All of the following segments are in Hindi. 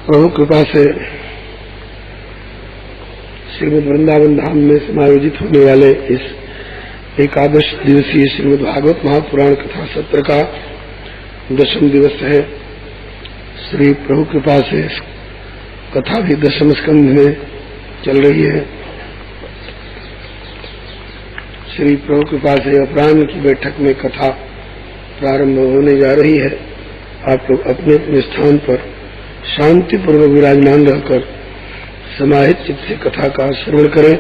प्रभु कृपा से श्रीमद् वृंदावन धाम में समायोजित होने वाले इस एकादश दिवसीय श्रीमद् भागवत महापुराण कथा सत्र का 10वां दिवस है। श्री प्रभु कृपा से कथा भी 10वें स्कंध में चल रही है। श्री प्रभु कृपा से अपराह्न की बैठक में कथा प्रारंभ होने जा रही है। आप लोग अपने अपने स्थान पर शांति पूर्वक विराजमान रहकर समाहित चित्त से कथा का श्रवण करें।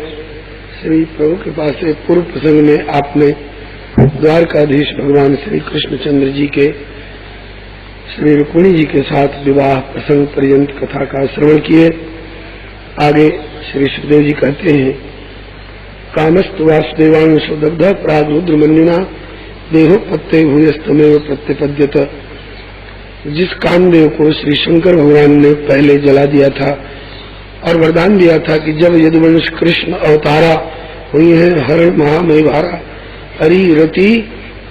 श्री प्रभु कृपा से पूर्व प्रसंग में आपने द्वारकाधीश भगवान श्री कृष्णचंद्र जी के श्री रुक्मिणी जी के साथ विवाह प्रसंग पर्यंत कथा का श्रवण किए। आगे श्री सुखदेव जी कहते हैं, कामस्तु वासुदेवांशो दग्ध प्राग रुद्रमन्युना देहो पत्ते भूयस्तमेव प्रत्यपद्यत। जिस कामदेव को श्री शंकर भगवान ने पहले जला दिया था और वरदान दिया था कि जब यदुवंश कृष्ण अवतारा हुई है हरण महामय भारा, हरि रति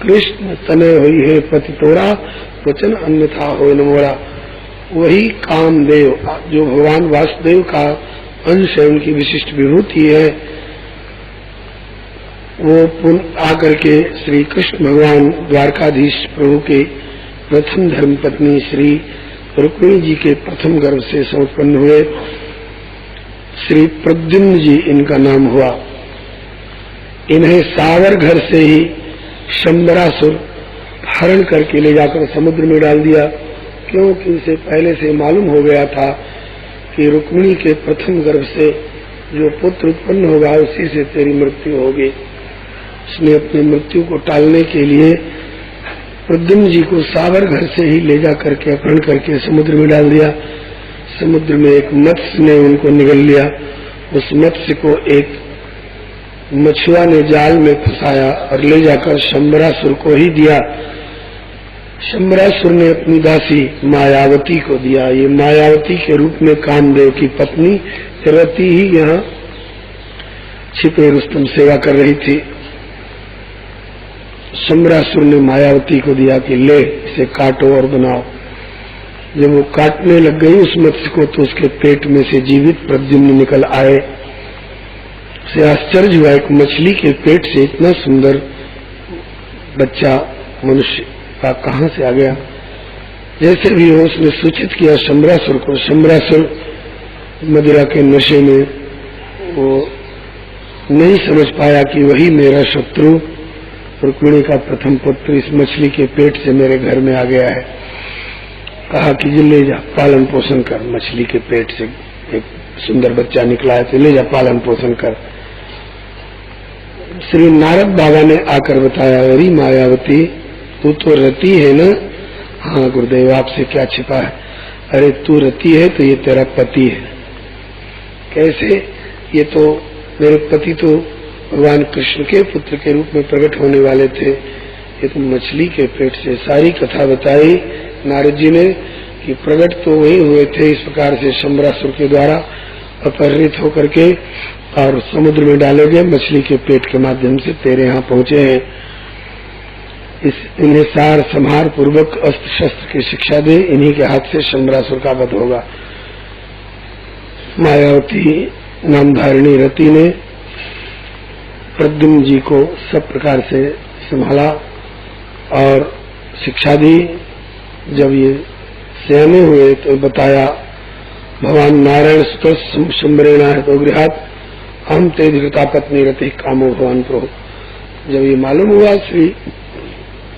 कृष्ण तनय हुई है पति तोरा, वचन अन्यथा हो न मोरा। वही कामदेव जो भगवान वासुदेव का अंश है, उनकी विशिष्ट विभूति है, वो पुनः आकर के श्री कृष्ण भगवान द्वारकाधीश प्रभु के प्रथम धर्म पत्नी श्री रुक्मिणी जी के प्रथम गर्भ से संपन्न हुए। श्री प्रद्युम्न जी इनका नाम हुआ। इन्हें सावर घर से ही शंबरासुर हरण करके ले जाकर समुद्र में डाल दिया, क्योंकि इसे पहले से मालूम हो गया था कि रुक्मिणी के प्रथम गर्भ से जो पुत्र उत्पन्न होगा उसी से तेरी मृत्यु होगी। उसने अपनी मृत्यु को टालने के लिए प्रद्युम्न जी को सावर घर से ही ले जा करके अपहरण करके समुद्र में डाल दिया। समुद्र में एक मत्स्य ने उनको निगल लिया। उस मत्स्य को एक मछुआ ने जाल में फंसाया और ले जाकर शंबरासुर को ही दिया। शंबरासुर ने अपनी दासी मायावती को दिया। ये मायावती के रूप में कामदेव की पत्नी रति ही यहाँ छिपे रुस्तम सेवा कर रही थी। शंबरासुर ने मायावती को दिया कि ले इसे काटो और बनाओ। जब वो काटने लग गई उस मत्स्य को तो उसके पेट में से जीवित प्रद्युम्न निकल आए। उसे आश्चर्य हुआ, एक मछली के पेट से इतना सुंदर बच्चा मनुष्य का कहाँ से आ गया। जैसे भी हो उसने सूचित किया शंबरासुर को। शंबरासुर मदिरा के नशे में वो नहीं समझ पाया कि वही मेरा शत्रु रुक्मिणी का प्रथम पुत्र इस मछली के पेट से मेरे घर में आ गया है। कहा कि ले जा पालन पोषण कर, मछली के पेट से एक सुंदर बच्चा निकला है तो ले जा पालन पोषण कर। श्री नारद बाबा ने आकर बताया, अरे मायावती तू तो रति है ना? हाँ गुरुदेव, आपसे क्या छिपा है? अरे तू रति है तो ये तेरा पति है। कैसे? ये तो मेरे पति तो भगवान कृष्ण के पुत्र के रूप में प्रकट होने वाले थे। ये तो मछली के पेट से। सारी कथा बताई नारद जी ने कि प्रकट तो वही हुए थे इस प्रकार से शंबरासुर के द्वारा अपहरित होकर के और समुद्र में डाले गए, मछली के पेट के माध्यम से तेरे यहाँ पहुंचे हैं। इन्हें सार संहार पूर्वक अस्त्र शस्त्र की शिक्षा दे, इन्हीं के हाथ से शंबरासुर का वध होगा। मायावती नामधारिणी रति ने प्रद्युम्न जी को सब प्रकार से संभाला और शिक्षा दी। जब ये सयाने हुए तो बताया, भगवान नारायण सुत शंबरेणा है तो गृहात हम ते धृता पत्नी रति कामो भगवान प्रभु। जब ये मालूम हुआ श्री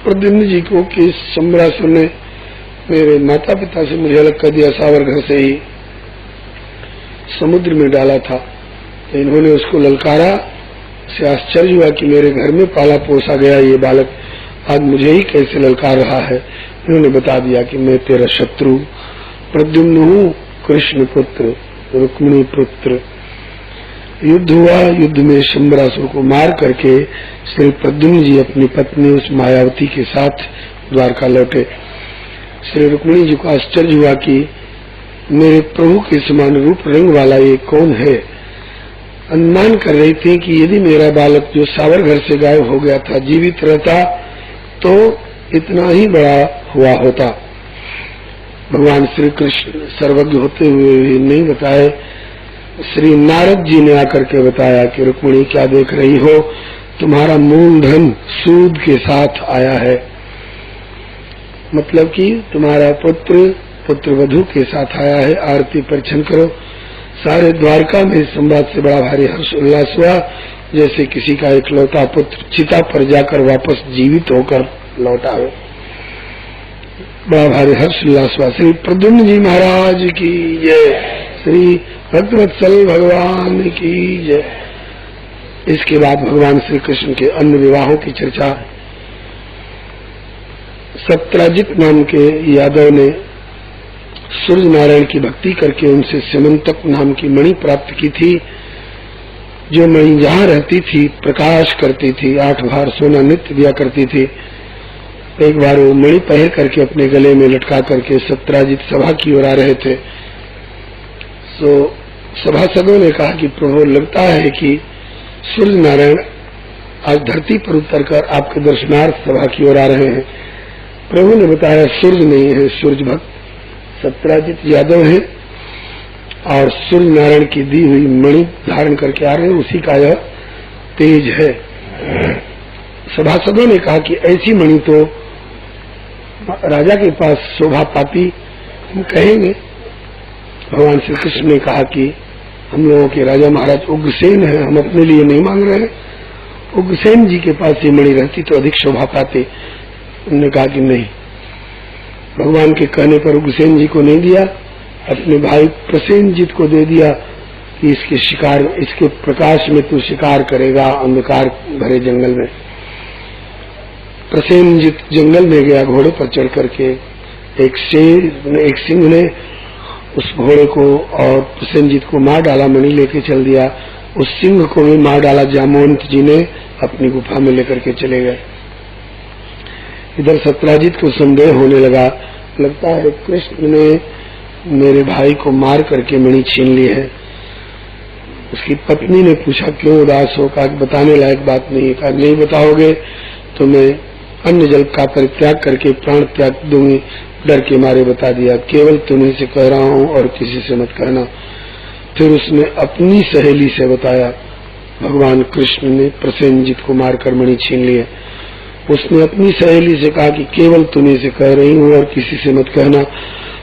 प्रद्युम्न जी को कि शंबरासुर ने मेरे माता पिता से मुझे अलग कर दिया, सावर घर से ही समुद्र में डाला था, तो इन्होंने उसको ललकारा। से आश्चर्य हुआ कि मेरे घर में पाला पोसा गया ये बालक आज मुझे ही कैसे ललकार रहा है। इन्होंने बता दिया कि मैं तेरा शत्रु प्रद्युम्न हूँ, कृष्ण पुत्र रुक्मिणी पुत्र। युद्ध हुआ। युद्ध में शंबरासुर को मार करके श्री प्रद्युम्न जी अपनी पत्नी उस मायावती के साथ द्वारका लौटे। श्री रुक्मिणी जी को आश्चर्य हुआ कि मेरे प्रभु के समान रूप रंग वाला ये कौन है। अनुमान कर रही थी कि यदि मेरा बालक जो सावर घर से गायब हो गया था जीवित रहता तो इतना ही बड़ा हुआ होता। भगवान श्री कृष्ण सर्वज्ञ होते हुए भी नहीं बताए। श्री नारद जी ने आकर के बताया कि रुक्मिणी क्या देख रही हो, तुम्हारा मूलधन सूद के साथ आया है, मतलब कि तुम्हारा पुत्र वधू के साथ आया है, आरती परिछन करो। सारे द्वारका में इस संवाद से बड़ा भारी हर्ष उल्लास हुआ, जैसे किसी का इकलौता पुत्र चिता पर जाकर वापस जीवित होकर लौटा हो। बड़ा भारी हर्ष उल्लास हुआ। श्री प्रद्युम्न जी महाराज की जय, श्री भक्तवत्सल भगवान की जय। इसके बाद भगवान श्री कृष्ण के अन्य विवाहों की चर्चा। सत्राजित नाम के यादव ने सूर्य नारायण की भक्ति करके उनसे स्यमंतक नाम की मणि प्राप्त की थी, जो मणि जहाँ रहती थी प्रकाश करती थी, 8 भार सोना नित्य दिया करती थी। एक बार वो मणि पहन करके अपने गले में लटका करके सत्राजित सभा की ओर आ रहे थे। तो सभासदों ने कहा कि प्रभु, लगता है कि सूर्य नारायण आज धरती पर उतरकर आपके दर्शनार्थ सभा की ओर आ रहे हैं। प्रभु ने बताया सूर्य नहीं है, सूर्य भक्त सत्राजित यादव है और सूर्य नारायण की दी हुई मणि धारण करके आ रहे हैं, उसी का यह तेज है। सभासदों ने कहा कि ऐसी मणि तो राजा के पास शोभा पाती, हम कहेंगे। भगवान श्री कृष्ण ने कहा कि हम लोगों के राजा महाराज उग्रसेन है, हम अपने लिए नहीं मांग रहे हैं, उग्रसेन जी के पास ये मणि रहती तो अधिक शोभा पाते। उन्होंने कहा कि नहीं, भगवान के कहने पर उग्रसेन जी को नहीं दिया, अपने भाई प्रसेनजीत को दे दिया कि इसके प्रकाश में तू शिकार करेगा अंधकार भरे जंगल में। प्रसेनजीत जंगल में गया घोड़े पर चढ़ करके। एक सिंह ने उस घोड़े को और प्रसेनजीत को मार डाला, मणि लेके चल दिया। उस सिंह को भी मार डाला, जामवंत जी ने अपनी गुफा में लेकर के चले गए। इधर सत्राजित को संदेह होने लगा, लगता है कृष्ण ने मेरे भाई को मार करके मणि छीन ली है। उसकी पत्नी ने पूछा क्यों उदास हो, कहा बताने लायक बात नहीं है। कहा नहीं बताओगे तो मैं अन्न जल का परित्याग करके प्राण त्याग दूंगी। डर के मारे बता दिया, केवल तुम्हीं से कह रहा हूं और किसी से मत कहना। फिर उसने अपनी सहेली से बताया, भगवान कृष्ण ने प्रसेनजीत को मारकर मणि छीन ली है। उसने अपनी सहेली से कहा कि केवल तुम्हीं से कह रही हूं और किसी से मत कहना।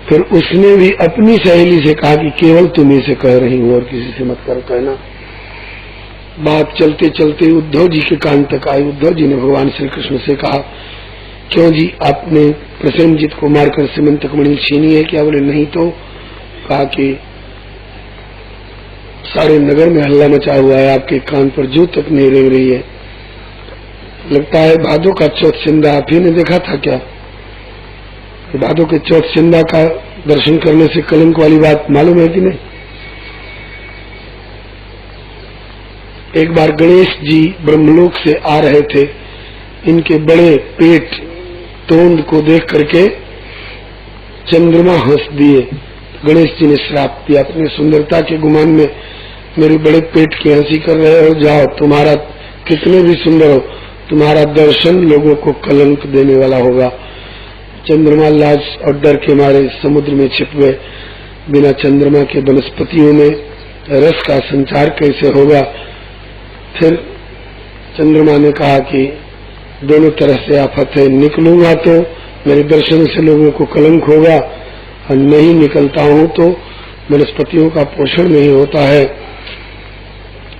फिर उसने भी अपनी सहेली से कहा कि केवल तुम्हीं से कह रही हूं और किसी से मत कहना। बात चलते चलते उद्धव जी के कान तक आई। उद्धव जी ने भगवान श्री कृष्ण से कहा, क्यों जी आपने प्रसेनजीत को मारकर स्यमंतक मणि छीनी है क्या? बोले नहीं तो। कहा कि सारे नगर में हल्ला मचा हुआ है, आपके कान पर जू तक नहीं रेंग रही है। लगता है भादों का चौथ सिंदा आप ही ने देखा था क्या? भादों के चौथ सिंदा का दर्शन करने से कलंक वाली बात मालूम है कि नहीं? एक बार गणेश जी ब्रह्मलोक से आ रहे थे, इनके बड़े पेट तोंद को देख करके चंद्रमा हंस दिए। गणेश जी ने श्राप दिया, अपनी सुंदरता के गुमान में मेरे बड़े पेट की हंसी कर रहे हो, जाओ तुम्हारा कितने भी सुंदर हो, तुम्हारा दर्शन लोगों को कलंक देने वाला होगा। चंद्रमा लाज और डर के मारे समुद्र में छिप गए। बिना चंद्रमा के वनस्पतियों में रस का संचार कैसे होगा? फिर चंद्रमा ने कहा कि दोनों तरह से आफत है, निकलूंगा तो मेरे दर्शन से लोगों को कलंक होगा और नहीं निकलता हूं तो वनस्पतियों का पोषण नहीं होता है।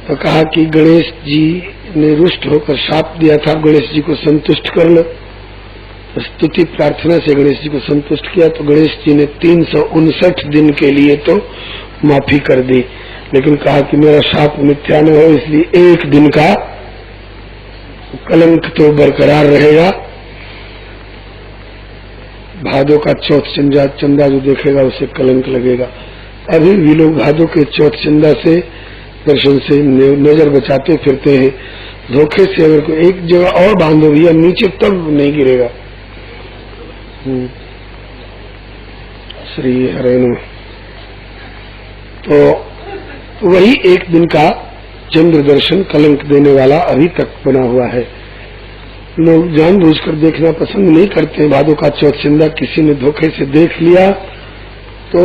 तो कहा कि गणेश जी ने रुष्ट होकर शाप दिया था, गणेश जी को संतुष्ट कर लो। स्तुति प्रार्थना से गणेश जी को संतुष्ट किया तो गणेश जी ने 359 दिन के लिए तो माफी कर दी, लेकिन कहा कि मेरा शाप मिथ्या न हो, इसलिए एक दिन का कलंक तो बरकरार रहेगा। भादों का चौथ चंदा जो देखेगा उसे कलंक लगेगा। अभी भी लोग भादों के चौथ चंदा से दर्शन से नजर बचाते फिरते हैं। धोखे से अगर कोई एक जगह और बांधो भैया नीचे तब नहीं गिरेगा। श्री हरे नमः। तो वही एक दिन का चंद्र दर्शन कलंक देने वाला अभी तक बना हुआ है। लोग जानबूझकर देखना पसंद नहीं करते। भादों का चौथ चंदा किसी ने धोखे से देख लिया तो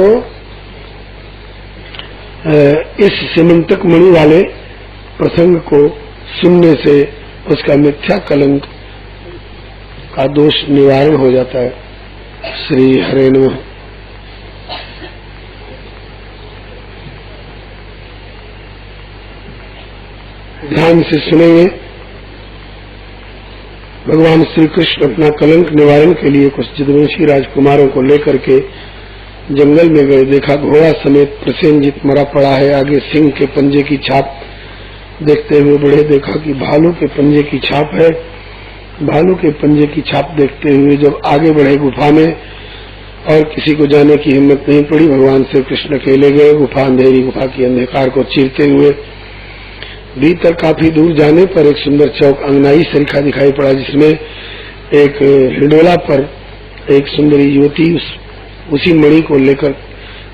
इस सिमंतक मणि वाले प्रसंग को सुनने से उसका मिथ्या कलंक का दोष निवारण हो जाता है। श्री हरे नमः। ध्यान से सुनेंगे। भगवान श्री कृष्ण अपना कलंक निवारण के लिए कुछ यदुवंशी राजकुमारों को लेकर के जंगल में गए। देखा घोड़ा समेत प्रसेनजित मरा पड़ा है, आगे सिंह के पंजे की छाप देखते हुए बढ़े। देखा कि भालू के पंजे की छाप है। भालू के पंजे की छाप देखते हुए जब आगे बढ़े गुफा में, और किसी को जाने की हिम्मत नहीं पड़ी, भगवान श्री कृष्ण अकेले गए। गुफा अंधेरी, गुफा की अंधकार को चीरते हुए भीतर काफी दूर जाने पर एक सुंदर चौक अंगनाई सरीखा दिखाई पड़ा, जिसमें एक हिडोला पर एक सुंदरी युवती उसी मणि को लेकर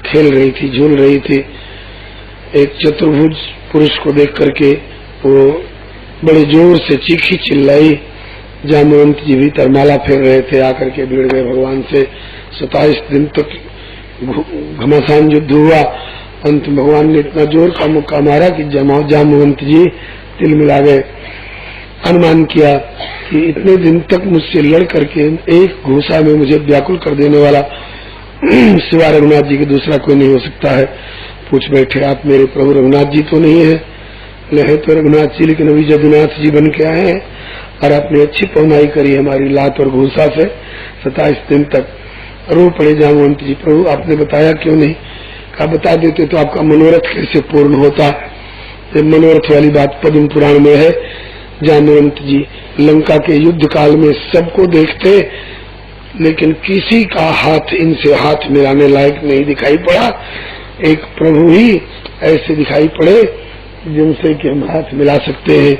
खेल रही थी, झूल रही थी। एक चतुर्भुज पुरुष को देख करके वो बड़े जोर से चीखी चिल्लाई। जामवंत जी भीतर माला फेर रहे थे, आकर के भिड़ गए भगवान से। 27 दिन तक घमासान युद्ध हुआ। अंत भगवान ने इतना जोर का मुक्का मारा कि जामवंत जी तिल मिला गए। अनुमान किया कि इतने दिन तक मुझसे लड़ करके एक घूसा में मुझे व्याकुल कर देने वाला सिवा रघुनाथ जी के दूसरा कोई नहीं हो सकता है। पूछ बैठे, आप मेरे प्रभु रघुनाथ जी तो नहीं है? है तो रघुनाथ जी, लेकिन अभी जदुनाथ जी बन के आए हैं और आपने अच्छी पहुनाई करी हमारी लात और घूसा से। 27 दिन तक रो पड़े जामवंत जी, प्रभु आपने बताया क्यों नहीं? कहा बता देते तो आपका मनोरथ कैसे पूर्ण होता। ये मनोरथ वाली बात पद्म पुराण में है। जामवंत जी लंका के युद्ध काल में सबको देखते, लेकिन किसी का हाथ इनसे हाथ मिलाने लायक नहीं दिखाई पड़ा। एक प्रभु ही ऐसे दिखाई पड़े जिनसे कि हम हाथ मिला सकते हैं।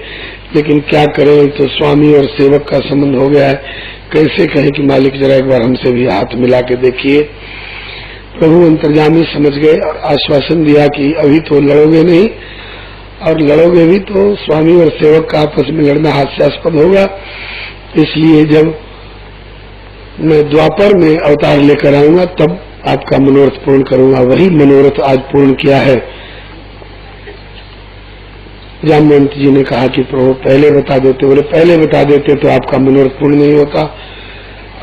लेकिन क्या करें, तो स्वामी और सेवक का संबंध हो गया है। कैसे कहें कि मालिक जरा एक बार हमसे भी हाथ मिला के देखिए। प्रभु अंतर्यामी समझ गए और आश्वासन दिया कि अभी तो लड़ोगे नहीं, और लड़ोगे भी तो स्वामी और सेवक का आपस में लड़ना हास्यास्पद होगा। इसलिए जब मैं द्वापर में अवतार लेकर आऊंगा तब आपका मनोरथ पूर्ण करूंगा। वही मनोरथ आज पूर्ण किया है। जामवंत जी ने कहा कि प्रभु पहले बता देते। बोले पहले बता देते तो आपका मनोरथ पूर्ण नहीं होता।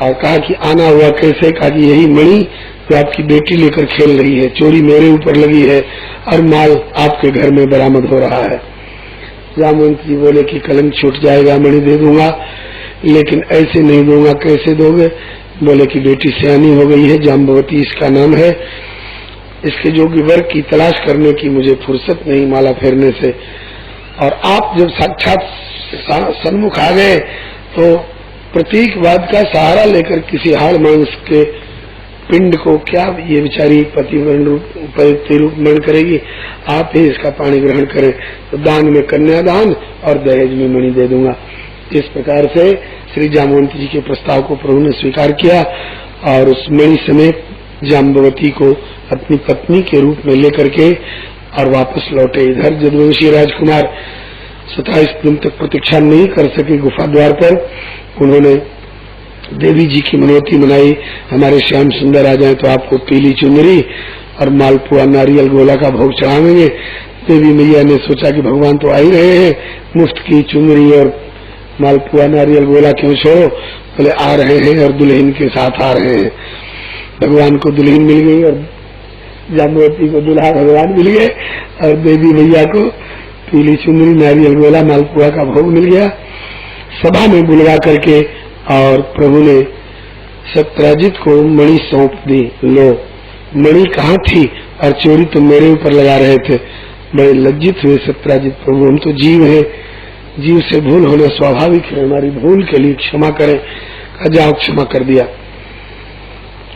और कहा कि आना हुआ कैसे? कहा कि यही मणि जो आपकी बेटी लेकर खेल रही है, चोरी मेरे ऊपर लगी है और माल आपके घर में बरामद हो रहा है। जामवंत जी बोले कि कलंक छूट जाएगा, मणि दे दूंगा, लेकिन ऐसे नहीं दूंगा। कैसे दोगे? बोले कि बेटी सियानी हो गई है, जाम्बवती इसका नाम है, इसके योग्य वर की तलाश करने की मुझे फुर्सत नहीं माला फेरने से। और आप जब साक्षात सन्मुख आ गए तो प्रतीकवाद का सहारा लेकर किसी हाड़ मांस के पिंड को क्या ये बेचारी पति रूप मन करेगी? आप ही इसका पानी ग्रहण करें तो दान में कन्यादान और दहेज में मणि दे दूंगा। इस प्रकार से श्री जामवंत जी के प्रस्ताव को प्रभु ने स्वीकार किया और उस मणि समेत जाम्बवती को अपनी पत्नी के रूप में लेकर के और वापस लौटे। इधर यदुवंशी राजकुमार 27 दिन तक प्रतीक्षा नहीं कर सके गुफा द्वार पर। उन्होंने देवी जी की मनोती मनाई, हमारे श्याम सुंदर आ जाए तो आपको पीली चुनरी और मालपुआ नारियल गोला का भोग चढ़ावेंगे। देवी मैया ने सोचा कि भगवान तो आ ही रहे हैं, मुफ्त की चुनरी और मालपुआ नारियल गोला क्यों छोड़ो। बोले आ रहे हैं और दुल्हन के साथ आ रहे हैं। भगवान को दुल्हन मिल गई और जाम्बवती को दुल्हा भगवान मिल गए और देवी मैया को पीली चुनरी नारियल गोला मालपुआ का भोग मिल गया। सभा में बुलवा करके और प्रभु ने सत्यराजित को मणि सौंप दी। लो मणि कहाँ थी और चोरी तो मेरे ऊपर लगा रहे थे। बड़े लज्जित हुए सत्यराजित, प्रभु हम तो जीव हैं, जीव से भूल होना स्वाभाविक है, हमारी भूल के लिए क्षमा करें। कहा जाओ क्षमा कर दिया।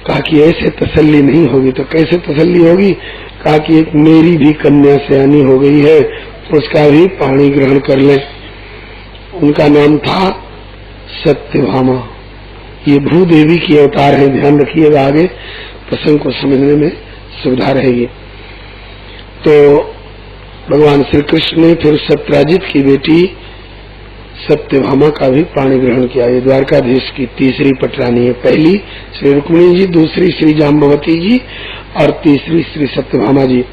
कहा कि ऐसे तसल्ली नहीं होगी। तो कैसे तसल्ली होगी? कहा कि एक मेरी भी कन्या सयानी हो गई है, उसका भी पानी ग्रहण कर ले। उनका नाम था सत्यभामा। ये भूदेवी की अवतार है, ध्यान रखिएगा, आगे प्रसंग को समझने में सुविधा रहेगी। तो भगवान श्री कृष्ण ने फिर सत्यराजित की बेटी सत्यभामा का भी पाणी ग्रहण किया। ये द्वारकाधीश की तीसरी पटरानी है। पहली श्री रुक्मिणी जी, दूसरी श्री जाम्बवती जी और तीसरी श्री सत्यभामा जी।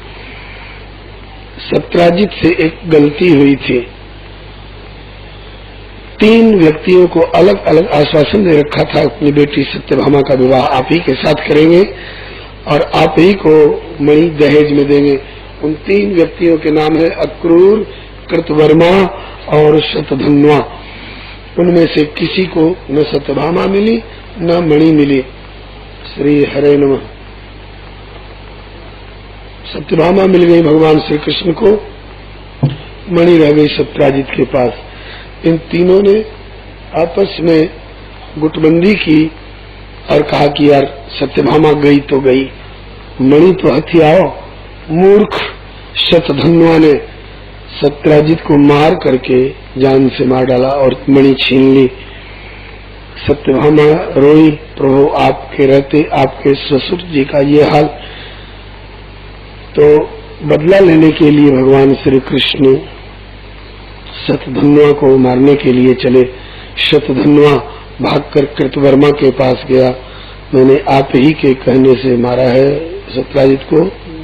सत्राजित से एक गलती हुई थी, 3 व्यक्तियों को अलग अलग आश्वासन दे रखा था, अपनी बेटी सत्यभामा का विवाह आप ही के साथ करेंगे और आप ही को मणि दहेज में देंगे। उन 3 व्यक्तियों के नाम है अक्रूर, कृतवर्मा और शतधन्वा। उनमें से किसी को न सत्यभामा मिली न मणि मिली। श्री हरे नमः। सत्यभामा मिल गई भगवान श्री कृष्ण को, मणि रह गई सत्राजित के पास। इन तीनों ने आपस में गुटबंदी की और कहा कि यार सत्यभामा गई तो गई, मणि तो हथियाओ। मूर्ख शतधन्वा ने सत्राजित को मार करके जान से मार डाला और मणि छीन ली। सत्यभामा रोई, प्रभु आपके रहते आपके ससुर जी का ये हाल। तो बदला लेने के लिए भगवान श्री कृष्ण शतधन्वा को मारने के लिए चले। शतधन्वा भागकर कृतवर्मा के पास गया, मैंने आप ही के कहने से मारा है सत्राजित को,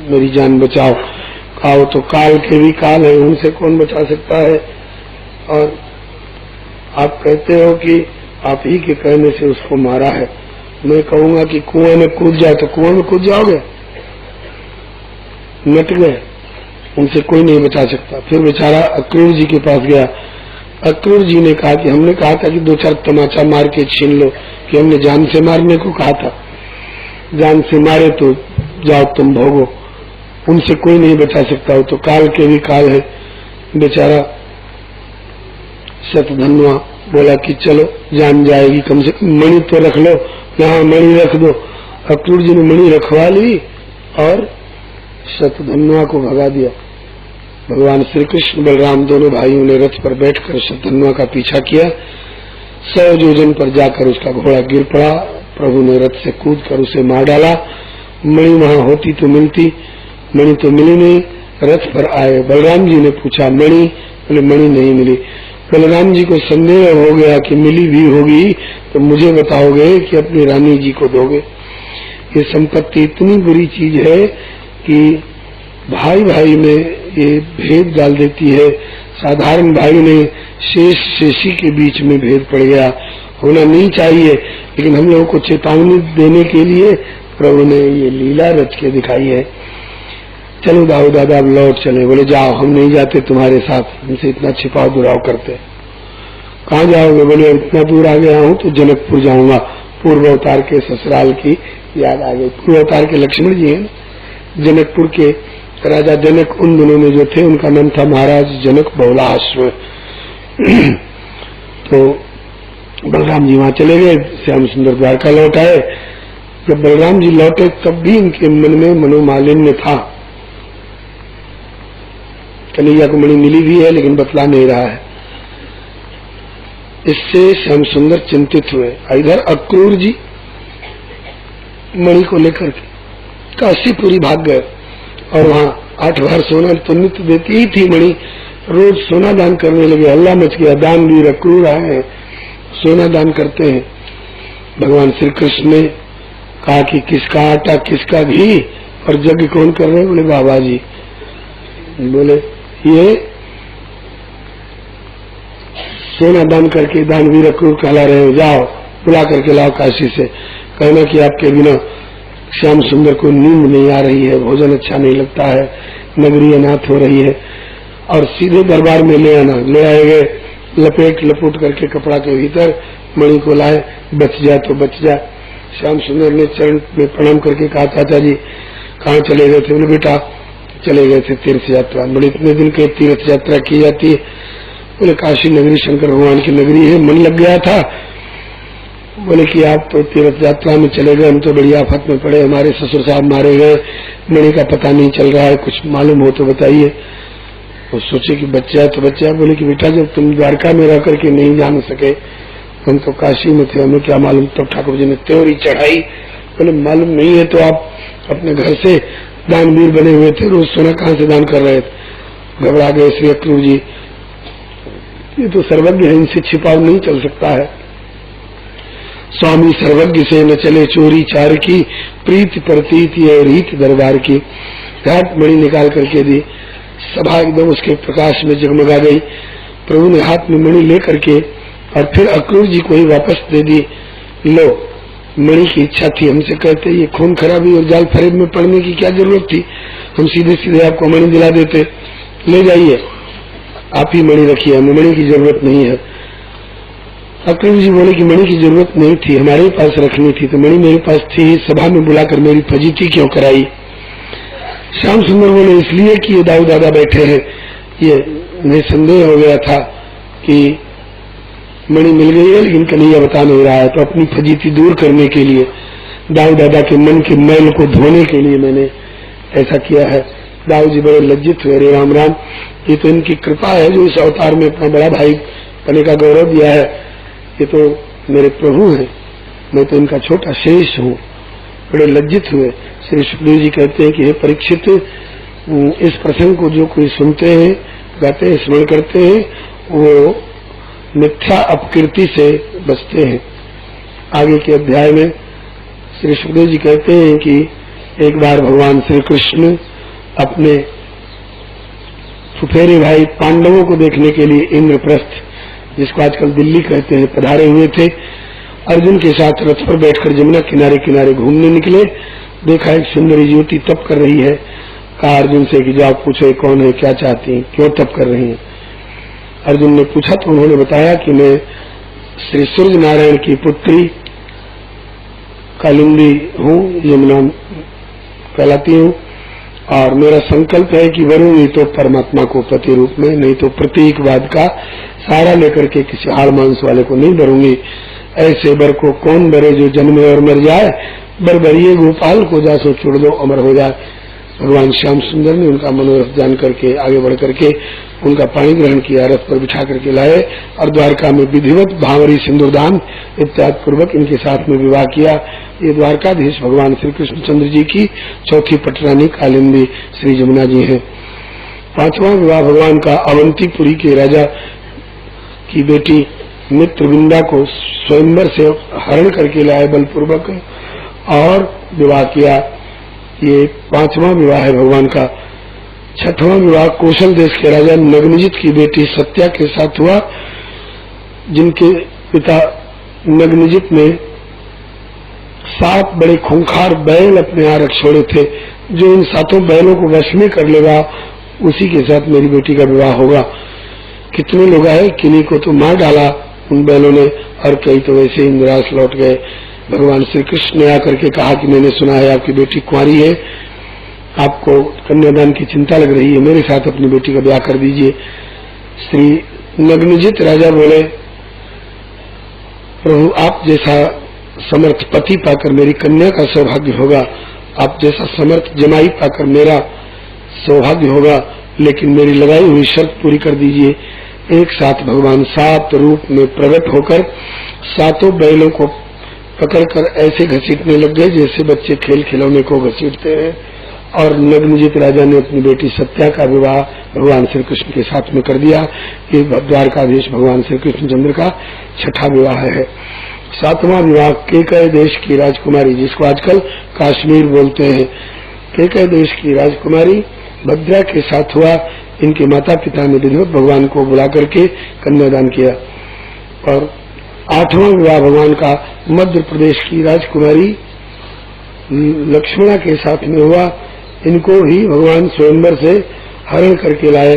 मेरी जान बचाओ। आओ तो काल के भी काल है, उनसे कौन बचा सकता है। और आप कहते हो कि आप ही के कहने से उसको मारा है। मैं कहूंगा कि कुआं में कूद जाए तो कुआं में कूद जाओगे, मिट गए, उनसे कोई नहीं बचा सकता। फिर बेचारा अक्रूर जी के पास गया। अक्रूर जी ने कहा कि हमने कहा था कि 2-4 तमाचा मार के छीन लो, कि हमने जान से मारने को कहा था, जान से मारे तो जाओ तुम भोगो, उनसे कोई नहीं बचा सकता। हो तो काल के भी काल है। बेचारा शतधन्वा बोला कि चलो जान जाएगी, कम से कम मणि तो रख लो, यहाँ मणि रख दो। अक्रूर जी ने मणि रखवा ली और शतधन्वा को भगा दिया। भगवान श्री कृष्ण बलराम दोनों भाइयों ने रथ पर बैठकर शतधन्वा का पीछा किया। 100 योजन पर जाकर उसका घोड़ा गिर पड़ा। प्रभु ने रथ से कूदकर उसे मार डाला। मणि वहां होती तो मिलती, मणि तो मिली नहीं। रथ पर आए, बलराम जी ने पूछा मणि, बोले मणि नहीं मिली। बलराम जी को संदेह हो गया कि मिली भी होगी तो मुझे बताओगे कि अपनी रानी जी को दोगे। ये संपत्ति इतनी बुरी चीज है कि भाई भाई में ये भेद डाल देती है। साधारण भाई में शेष शेषी के बीच में भेद पड़ गया, होना नहीं चाहिए, लेकिन हम लोगों को चेतावनी देने के लिए प्रभु ने ये लीला रच के दिखाई है। चलो दाऊ दादा अब लौट चले। बोले जाओ, हम नहीं जाते तुम्हारे साथ, हमसे इतना छिपाव दुराव करते। कहाँ जाओगे? बोले इतना दूर आ गया हूँ तो जनकपुर जाऊंगा। पूर्व अवतार के ससुराल की याद आ गई। पूर्व अवतार के लक्ष्मण जी हैं, जनकपुर के राजा जनक उन दिनों में जो थे उनका नाम था महाराज जनक बहुलाश्व। तो बलराम जी वहां चले गए, श्याम सुंदर द्वारका लौट आए। जब बलराम जी लौटे तब भी इनके मन में मनोमालिन्य था। कन्हैया को मणि मिली भी है लेकिन बतला नहीं रहा है। इससे श्याम सुंदर चिंतित हुए। इधर अक्रूर जी मणि को लेकर के काशीपुरी भाग गए और वहां 8 बार सोना तो नित्य देती ही थी मणि, रोज सोना दान करने लगे। हल्ला मच गया, दानवीर अक्रूर आए हैं, सोना दान करते हैं। भगवान श्री कृष्ण ने कहा कि किसका आटा किसका घी और यज्ञ कौन कर रहे हैं? बोले बाबा जी। बोले ये सोना दान करके दानवीर अक्रूर कहला रहे हो, जाओ बुला करके लाओ काशी से। कहना कि आपके बिना श्याम सुंदर को नींद नहीं आ रही है, भोजन अच्छा नहीं लगता है, नगरी अनाथ हो रही है। और सीधे दरबार में ले आना। ले आए गए, लपेट लपूट करके कपड़ा के भीतर मणि को लाए। बच जाए तो बच जाए। श्याम सुंदर ने चरण में प्रणाम करके कहा चाचा जी कहाँ चले गए थे? बोले बेटा चले गए थे तीर्थ यात्रा। बोले इतने दिन के तीर्थ यात्रा की जाती है? बोले काशी नगरी शंकर भगवान की नगरी है, मन लग गया था। बोले कि आप तो तीर्थ यात्रा में चले गए, हम तो बड़ी आफत में पड़े, हमारे ससुर साहब मारे गए, मणि का पता नहीं चल रहा है, कुछ मालूम हो तो बताइए। वो सोचे कि बच्चा है तो बच्चा। बोले कि बेटा जब तुम द्वारका में रह करके नहीं जान सके, हम तो काशी में थे, हमें क्या मालूम। तब ठाकुर जी ने त्योरी चढ़ाई। बोले मालूम नहीं है तो आप अपने घर से दानवीर बने हुए थे, रोज सोना कहाँ से दान कर रहे थे? घबरा गए श्री अक्रूर जी। ये तो सर्वज्ञ है, इनसे छिपाव नहीं चल सकता है। स्वामी सर्वज्ञ से न चले चोरी चार की, प्रीति प्रतीत ये रीत दरबार की। घाट मणि निकाल करके दी, सभा एकदम उसके प्रकाश में जगमगा गई। प्रभु ने हाथ में मणि लेकर के और फिर अक्रूर जी को ही वापस दे दी। लो, मणि की इच्छा थी, हमसे कहते ये खून खराबी और जाल फरेब में पड़ने की क्या जरूरत थी, हम सीधे सीधे आपको मणि दिला देते। ले जाइए, आप ही मणि रखिए, हमें मणि की जरूरत नहीं है। अक्रूर जी बोले कि मणि की जरूरत नहीं थी, हमारे पास रखनी थी, तो मणि मेरे पास थी, सभा में बुलाकर मेरी फजीती क्यों कराई। श्याम सुंदर बोले इसलिए कि ये दाऊ दादा बैठे हैं, ये निसंदेह हो गया था कि मणि मिल गई है लेकिन कन्हैया बता नहीं रहा है, तो अपनी फजीती दूर करने के लिए, दाऊ दादा के मन के मैल को धोने के लिए मैंने ऐसा किया है। दाऊ जी बड़े लज्जित हुए, रे राम राम, ये तो इनकी कृपा है जो इस अवतार में अपना बड़ा भाई बने का गौरव दिया है, ये तो मेरे प्रभु हैं, मैं तो इनका छोटा शेष हूँ। बड़े लज्जित हुए। श्री सुखदेव जी कहते हैं कि हे परीक्षित, इस प्रसंग को जो कोई सुनते हैं, गाते हैं, स्मरण करते हैं, वो मिथ्या अपकीर्ति से बचते हैं। आगे के अध्याय में श्री सुखदेव जी कहते हैं कि एक बार भगवान श्री कृष्ण अपने फुफेरे भाई पांडवों को देखने के लिए इंद्रप्रस्थ, जिसको आजकल दिल्ली कहते हैं, पधारे हुए थे। अर्जुन के साथ रथ पर बैठकर जमुना किनारे किनारे घूमने निकले। देखा एक सुंदरी युवती तप कर रही है। कहा अर्जुन से कि जाओ पूछो कौन है, क्या चाहती है, क्यों तप कर रही है। अर्जुन ने पूछा तो उन्होंने बताया कि मैं श्री सूर्य नारायण की पुत्री कालिंदी हूँ, यमुना कहलाती हूँ, और मेरा संकल्प है कि वरूंगी तो परमात्मा को पति रूप में, नहीं तो प्रतीकवाद का सहारा लेकर के किसी हाड़ मांस वाले को नहीं बरूंगी। ऐसे बर को कौन बरे जो जन्मे और मर जाए, बरबरिए गोपाल को जासो छोड़ दो अमर हो जाए। भगवान श्याम सुंदर ने उनका मनोरथ जान करके आगे बढ़ करके उनका पानी ग्रहण किया, रथ पर बिठा करके लाए और द्वारका में विधिवत भावरी सिंदूरदान इत्यादि पूर्वक इनके साथ में विवाह किया। ये द्वारकाधीश भगवान श्री कृष्णचंद्र जी की चौथी पटरानी कालिंदी श्री जमुना जी है। पांचवा विवाह भगवान का अवंतीपुरी के राजा की बेटी मित्रविंदा को स्वयंवर से हरण करके लाए बलपूर्वक और विवाह किया। ये पांचवा विवाह है भगवान का। छठवां विवाह कौशल देश के राजा नग्नजित की बेटी सत्या के साथ हुआ, जिनके पिता नग्नजित ने 7 बड़े खूंखार बैल अपने यहाँ रख छोड़े थे। जो इन 7 बैलों को वश में कर लेगा उसी के साथ मेरी बेटी का विवाह होगा। कितने लोग आए, किन्हीं को तो मार डाला उन बैलों ने, और कई तो वैसे ही निराश लौट गए। भगवान श्री कृष्ण ने आकर के कहा कि मैंने सुना है आपकी बेटी कुंवारी है, आपको कन्यादान की चिंता लग रही है, मेरे साथ अपनी बेटी का ब्याह कर दीजिए। श्री नग्नजित राजा बोले, प्रभु आप जैसा समर्थ पति पाकर मेरी कन्या का सौभाग्य होगा, आप जैसा समर्थ जमाई पाकर मेरा सौभाग्य होगा, लेकिन मेरी लगाई हुई शर्त पूरी कर दीजिए। एक साथ भगवान 7 रूप में प्रकट होकर 7 बैलों को पकड़कर ऐसे घसीटने लग गए जैसे बच्चे खेल खिलौने को घसीटते हैं, और नग्नजित राजा ने अपनी बेटी सत्या का विवाह भगवान श्री कृष्ण के साथ में कर दिया। ये द्वारकाधीश भगवान श्री कृष्णचंद्र का छठा विवाह है। 7वां विवाह केकय देश की राजकुमारी, जिसको आजकल कश्मीर बोलते हैं, केकय देश की राजकुमारी भद्रा के साथ हुआ। इनके माता पिता ने विधिवत भगवान को बुला करके कन्यादान किया। और 8वां विवाह भगवान का मध्य प्रदेश की राजकुमारी लक्ष्मणा के साथ में हुआ। इनको ही भगवान स्वयंवर से हरण करके लाए,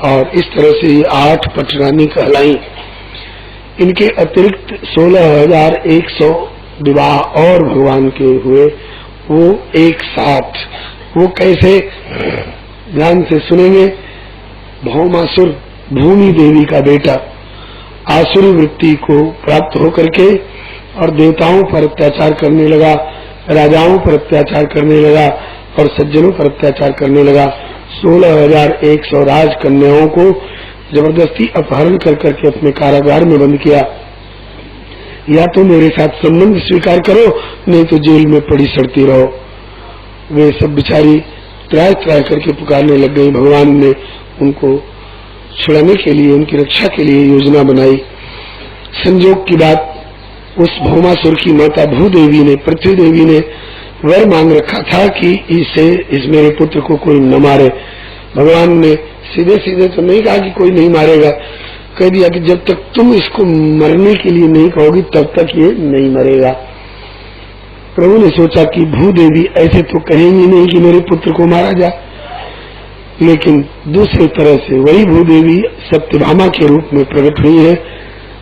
और इस तरह से ये 8 पटरानी कहलाई। इनके अतिरिक्त 16,100 विवाह और भगवान के हुए, वो एक साथ। वो कैसे, ध्यान से सुनेंगे। भौमासुर भूमि देवी का बेटा आसुरी वृत्ति को प्राप्त होकर के और देवताओं पर अत्याचार करने लगा, राजाओं पर अत्याचार करने लगा और सज्जनों पर अत्याचार करने लगा। 16,100 राजकन्याओं को जबरदस्ती अपहरण कर करके अपने कारागार में बंद किया। या तो मेरे साथ संबंध स्वीकार करो, नहीं तो जेल में पड़ी सड़ती रहो। वे सब बिचारी त्राय त्राय करके पुकारने लग गई। भगवान ने उनको छुड़ाने के लिए, उनकी रक्षा के लिए योजना बनाई। संजोग की बात उस भौमासुर की माता भूदेवी ने, पृथ्वी देवी ने वर मांग रखा था कि इस मेरे पुत्र को कोई न मारे। भगवान ने सीधे सीधे तो नहीं कहा कि कोई नहीं मारेगा, कह दिया कि जब तक तुम इसको मरने के लिए नहीं कहोगी तब तक ये नहीं मरेगा। प्रभु ने सोचा कि भूदेवी ऐसे तो कहेंगी नहीं कि मेरे पुत्र को मारा जाए, लेकिन दूसरी तरह से वही भूदेवी सत्यभामा के रूप में प्रकट हुई है।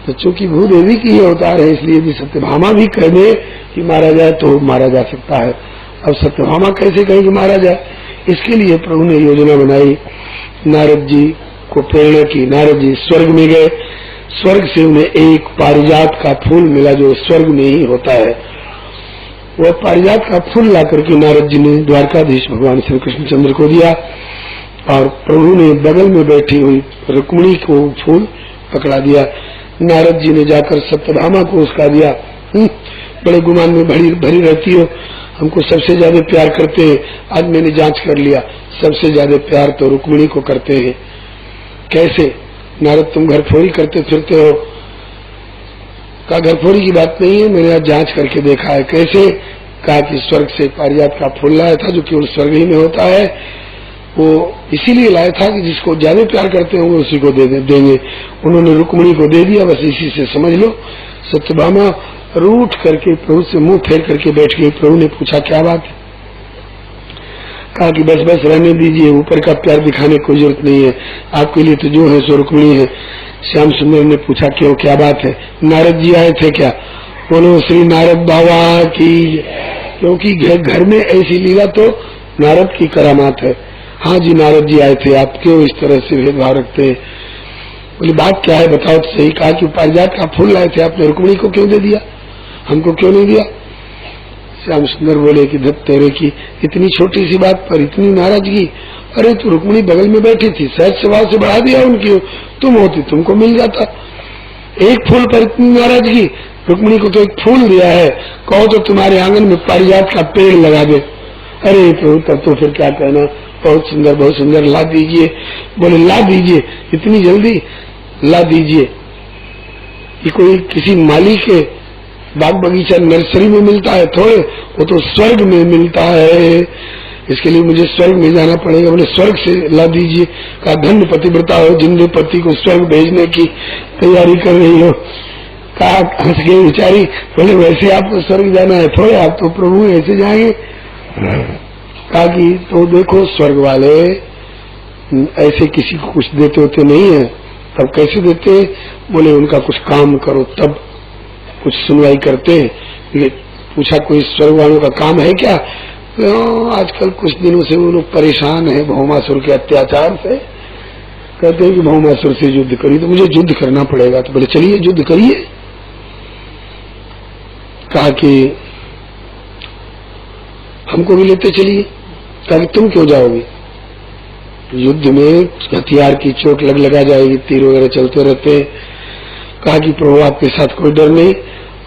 तो चूंकि भूदेवी की ये अवतार है, इसलिए यदि सत्यभामा भी कह दे कि मारा जाए तो मारा जा सकता है। अब सत्यभामा कैसे कहे कि मारा जाए, इसके लिए प्रभु ने योजना बनाई, नारद जी को प्रेरणा की। नारद जी स्वर्ग में गए, स्वर्ग से उन्हें एक पारिजात का फूल मिला जो स्वर्ग में ही होता है। वह पारिजात का फूल ला करके नारद जी ने द्वारकाधीश भगवान श्री कृष्णचंद्र को दिया, और प्रभु ने बगल में बैठी हुई रुक्मिणी को फूल पकड़ा दिया। नारद जी ने जाकर सत्यभामा को उसका दिया। बड़े गुमान में भरी रहती हो, हमको सबसे ज्यादा प्यार करते हैं। आज मैंने जांच कर लिया, सबसे ज्यादा प्यार तो रुक्मिणी को करते हैं। कैसे? नारद तुम घरफोरी करते फिरते हो। कहा घरफोरी की बात नहीं है, मैंने आज जांच करके देखा है। कैसे? कहा कि स्वर्ग से पारिजात का फूल लाया था जो केवल स्वर्ग ही में होता है, वो इसीलिए लाया था कि जिसको ज्यादा प्यार करते होंगे उसी को देंगे। उन्होंने रुक्मिणी को दे दिया, बस इसी से समझ लो। सत्यभामा रूठ करके प्रभु से मुंह फेर करके बैठ गई। प्रभु ने पूछा क्या बात है? कहा कि बस बस रहने दीजिए, ऊपर का प्यार दिखाने की कोई जरूरत नहीं है, आपके लिए तो जो है सो रुक्मिणी है। श्याम सुंदर ने पूछा क्यों, क्या बात है? नारद जी आए थे क्या? बोलो श्री नारद बाबा की। क्योंकि घर में ऐसी लीला तो नारद की करामात है। हाँ जी नारद जी आए थे, आप क्यों इस तरह से भेदभाव रखते हैं? बोली बात क्या है बताओ तो सही। कहा कि पारिजात का फूल लाए थे, आपने रुक्मिणी को क्यों दे दिया, हमको क्यों नहीं दिया? श्याम सुंदर बोले कि धत तेरे की इतनी छोटी सी बात पर इतनी नाराजगी। अरे तू रुक्मिणी बगल में बैठी थी, सहज स्वभाव से बढ़ा दिया उनकी, तुम होती तुमको मिल जाता। एक फूल पर इतनी नाराजगी, रुक्मिणी को तो एक फूल दिया है, कहो तो तुम्हारे आंगन में पारिजात का पेड़ लगा दे। अरे प्रभु तब तो फिर क्या कहना, बहुत सुंदर ला दीजिए। बोले ला दीजिए, इतनी जल्दी ला दीजिए? कि कोई किसी माली के बाग बगीचा नर्सरी में मिलता है थोड़े, वो तो स्वर्ग में मिलता है, इसके लिए मुझे स्वर्ग में जाना पड़ेगा। बोले स्वर्ग से ला दीजिए। कहा धन्य पतिव्रता हो जिनके पति को स्वर्ग भेजने की तैयारी कर रही हो। कहा हंस गई बेचारी। बोले वैसे आपको स्वर्ग जाना है थोड़े, आप तो प्रभु ऐसे जाएंगे। कहा कि तो देखो स्वर्ग वाले ऐसे किसी को कुछ देते होते नहीं है, तब कैसे देते? बोले उनका कुछ काम करो तब कुछ सुनवाई करते हैं। पूछा कोई स्वर्ग वालों का काम है क्या? आजकल कुछ दिनों से वो लोग परेशान है भौमासुर के अत्याचार से, कहते हैं कि भौमासुर से युद्ध करिए। तो मुझे युद्ध करना पड़ेगा। तो बोले चलिए युद्ध करिए। कहा कि हमको भी लेते चलिए। कहा कि तुम क्यों जाओगे? युद्ध में हथियार की चोट लगा जाएगी, तीर वगैरह चलते रहते हैं। कहा कि प्रभु आपके साथ कोई डर नहीं,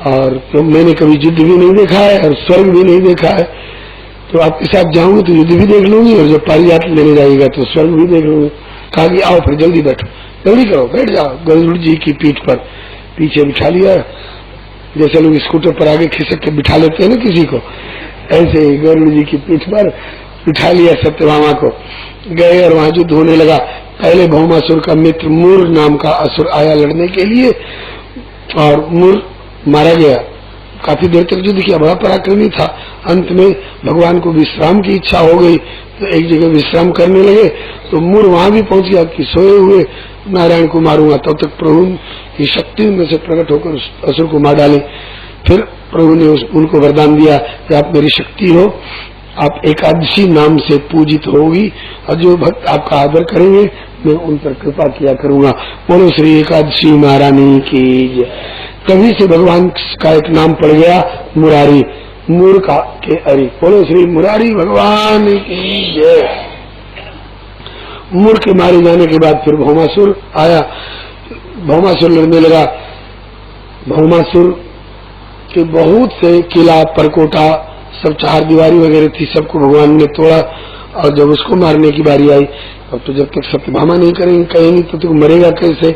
और तो मैंने कभी युद्ध भी नहीं देखा है और स्वर्ग भी नहीं देखा है, तो आपके साथ जाऊंगी तो युद्ध भी देख लूंगी और जब पारिजात लेने जाएगा तो स्वर्ग भी देख लूंगी। कहा कि आओ फिर जल्दी बैठो, जल्दी करो, बैठ जाओ। गरुड़ जी की पीठ पर पीछे बिठा लिया, जैसे लोग स्कूटर पर आगे खिसक के बिठा लेते हैं ना किसी को, ऐसे ही गरुड़ जी की पीठ पर बिठा लिया सत्यभामा को। गए और वहां युद्ध होने लगा। पहले भौमासुर का मित्र मूर नाम का असुर आया लड़ने के लिए, और मूर मारा गया। काफी देर तक युद्ध किया, बड़ा पराक्रमी था। अंत में भगवान को विश्राम की इच्छा हो गई, तो एक जगह विश्राम करने लगे, तो मूर वहां भी पहुंच गया कि सोए हुए नारायण को मारूंगा। तब तक प्रभु की शक्ति उनमें से प्रकट होकर असुर को मार डाले। फिर प्रभु ने उनको वरदान दिया कि आप मेरी शक्ति हो, आप एकादशी नाम से पूजित होगी, और जो भक्त आपका आदर करेंगे मैं उन पर कृपा किया करूंगा। बोलो श्री एकादशी महारानी की जय। तभी से भगवान का एक नाम पड़ गया मुरारी, मूर का के अरि। बोलो श्री मुरारी भगवान की जय। मूर के मारे जाने के बाद फिर भौमासुर आया, भौमासुर लड़ने लगा। भौमासुर के बहुत से किला परकोटा सब चार दीवारी वगैरह थी, सबको भगवान ने तोड़ा। और जब उसको मारने की बारी आई, अब तो जब तक सत्यभामा नहीं कहेंगी तो तू मरेगा कैसे?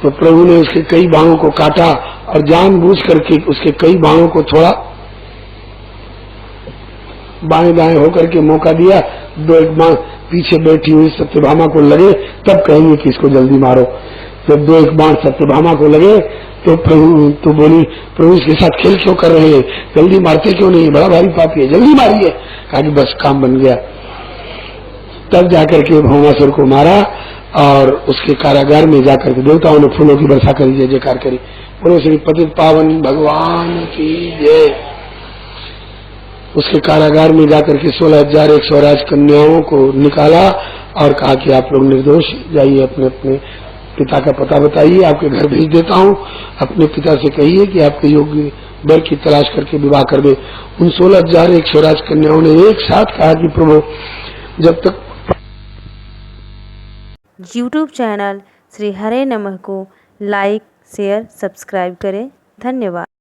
तो प्रभु ने उसके कई बाहों को काटा और जानबूझ करके उसके कई बाणों को थोड़ा बाएं दाएं होकर के मौका दिया। दो एक बाण पीछे बैठी हुई सत्यभामा को लगे, तब कहेंगे कि इसको जल्दी मारो। जब दो एक बाण सत्यभामा को लगे तो तो बोली, प्रभु इसके साथ खेल क्यों कर रहे हैं, जल्दी मारते क्यों नहीं, बड़ा भारी पापी है, जल्दी मारिए। कहा कि बस काम बन गया। तब जाकर के भौमासुर को मारा और उसके कारागार में जाकर के देवताओं ने फूलों की वर्षा करी, जय जयकार करी। बोलो श्री पतित पावन भगवान की जय। उसके कारागार में जाकर के 16,100 राजकन्याओं को निकाला और कहा कि आप लोग निर्दोष, जाइए अपने अपने पिता का पता बताइए, आपके घर भेज देता हूँ। अपने पिता से कहिए कि आपके योग्य वर की तलाश करके विवाह कर दे। उन 16,100 राजकन्याओं ने एक साथ कहा कि प्रभु जब तक YouTube चैनल श्री हरे नमः को लाइक, शेयर, सब्सक्राइब करें। धन्यवाद।